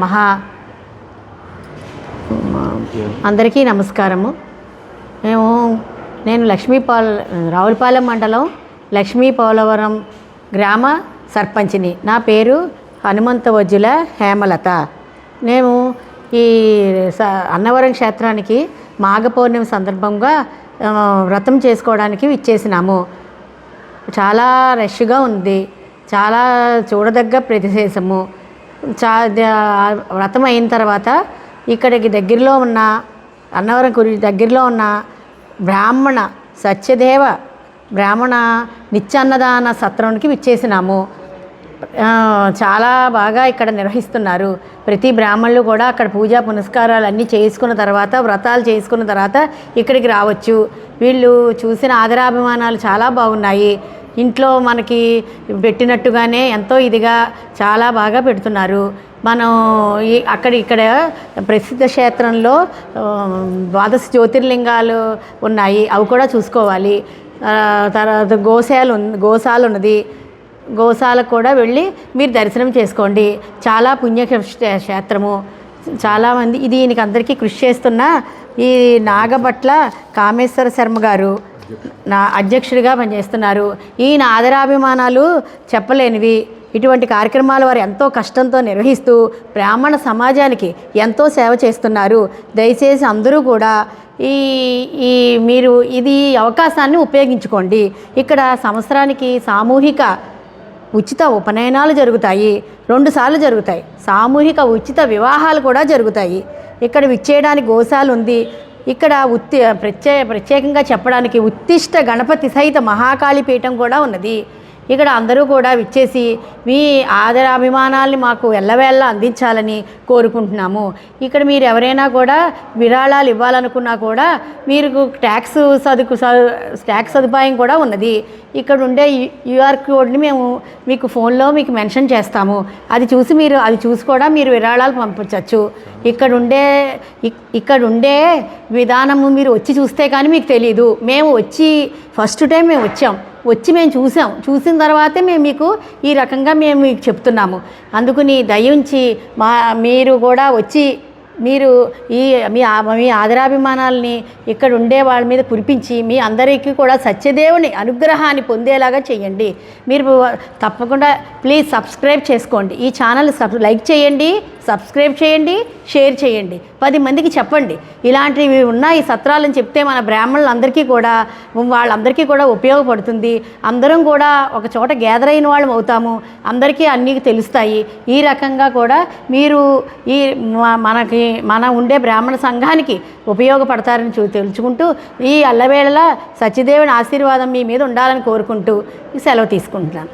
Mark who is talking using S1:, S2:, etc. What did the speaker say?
S1: మహా అందరికీ నమస్కారము. నేను రావులపాలెం మండలం లక్ష్మీపోలవరం గ్రామ సర్పంచ్ని. నా పేరు హనుమంతవజ్జుల హేమలత. నేను ఈ అన్నవరం క్షేత్రానికి మాఘ పౌర్ణమి సందర్భంగా వ్రతం చేసుకోవడానికి ఇచ్చేసినాము. చాలా రష్గా ఉంది, చాలా చూడదగ్గ ప్రదేశము. వ్రతం అయిన తర్వాత ఇక్కడికి దగ్గరలో ఉన్న అన్నవరం దగ్గరలో ఉన్న బ్రాహ్మణ సత్యదేవ బ్రాహ్మణ నిత్యాన్నదాన సత్రానికి విచ్చేసినాము. చాలా బాగా ఇక్కడ నిర్వహిస్తున్నారు. ప్రతి బ్రాహ్మణులు కూడా అక్కడ పూజా పునస్కారాలు అన్నీ చేసుకున్న తర్వాత, వ్రతాలు చేసుకున్న తర్వాత ఇక్కడికి రావచ్చు. వీళ్ళు చూసిన ఆదరాభిమానాలు చాలా బాగున్నాయి. ఇంట్లో మనకి పెట్టినట్టుగానే ఎంతో ఇదిగా చాలా బాగా పెడుతున్నారు. మనం ఇక్కడ ప్రసిద్ధ క్షేత్రంలో 12 జ్యోతిర్లింగాలు ఉన్నాయి, అవి కూడా చూసుకోవాలి. తర్వాత గోశాల ఉన్నది, గోశాలకు కూడా వెళ్ళి మీరు దర్శనం చేసుకోండి. చాలా పుణ్యక్షేత్రము. చాలామంది దీనికి అందరికీ కృషి చేస్తున్న ఈ నాగపట్ల కామేశ్వర శర్మ గారు నా అధ్యక్షుడిగా పనిచేస్తున్నారు. ఈయన ఆదరాభిమానాలు చెప్పలేనివి. ఇటువంటి కార్యక్రమాలు వారు ఎంతో కష్టంతో నిర్వహిస్తూ బ్రాహ్మణ సమాజానికి ఎంతో సేవ చేస్తున్నారు. దయచేసి అందరూ కూడా మీరు ఇది అవకాశాన్ని ఉపయోగించుకోండి. ఇక్కడ సంవత్సరానికి సామూహిక ఉచిత ఉపనయనాలు జరుగుతాయి, 2 సార్లు జరుగుతాయి. సామూహిక ఉచిత వివాహాలు కూడా జరుగుతాయి. ఇక్కడ విచ్చేయడానికి గోశాల ఉంది. ఇక్కడ ప్రత్యేకంగా చెప్పడానికి ఉత్తిష్ట గణపతి సహిత మహాకాళి పీఠం కూడా ఉన్నది. ఇక్కడ అందరూ కూడా విచ్చేసి మీ ఆదరాభిమానాల్ని మాకు ఎల్లవేళ్ళ అందించాలని కోరుకుంటున్నాము. ఇక్కడ మీరు ఎవరైనా కూడా విరాళాలు ఇవ్వాలనుకున్నా కూడా మీరు ట్యాక్స్ సదుపాయం కూడా ఉన్నది. ఇక్కడ ఉండే QR కోడ్ని మేము మీకు ఫోన్లో మీకు మెన్షన్ చేస్తాము. అది చూసి కూడా మీరు విరాళాలు పంపించవచ్చు. ఇక్కడ ఉండే విధానము మీరు వచ్చి చూస్తే కానీ మీకు తెలీదు. మేము ఫస్ట్ టైం మేము మేము చూసిన తర్వాతే మేము మీకు ఈ రకంగా మేము మీకు చెప్తున్నాము. అందుకని దయించి మీరు కూడా వచ్చి మీరు మీ ఆదరాభిమానాల్ని ఇక్కడ ఉండే వాళ్ళ మీద కురిపించి మీ అందరికీ కూడా సత్యదేవుని అనుగ్రహాన్ని పొందేలాగా చేయండి. మీరు తప్పకుండా ప్లీజ్ సబ్స్క్రైబ్ చేసుకోండి. ఈ ఛానల్ లైక్ చేయండి, సబ్స్క్రైబ్ చేయండి, షేర్ చేయండి, 10 మందికి చెప్పండి. ఇలాంటివి ఉన్న ఈ సత్రాలను చెప్తే మన వాళ్ళందరికీ కూడా ఉపయోగపడుతుంది. అందరం కూడా ఒక చోట గ్యాదర్ అయిన వాళ్ళం అవుతాము. అందరికీ అన్నీ తెలుస్తాయి. ఈ రకంగా కూడా మీరు మన ఉండే బ్రాహ్మణ సంఘానికి ఉపయోగపడతారని తెలుసుకుంటూ ఈ అల్లవేళలా సత్యదేవుని ఆశీర్వాదం మీ మీద ఉండాలని కోరుకుంటూ సెలవు తీసుకుంటున్నాను.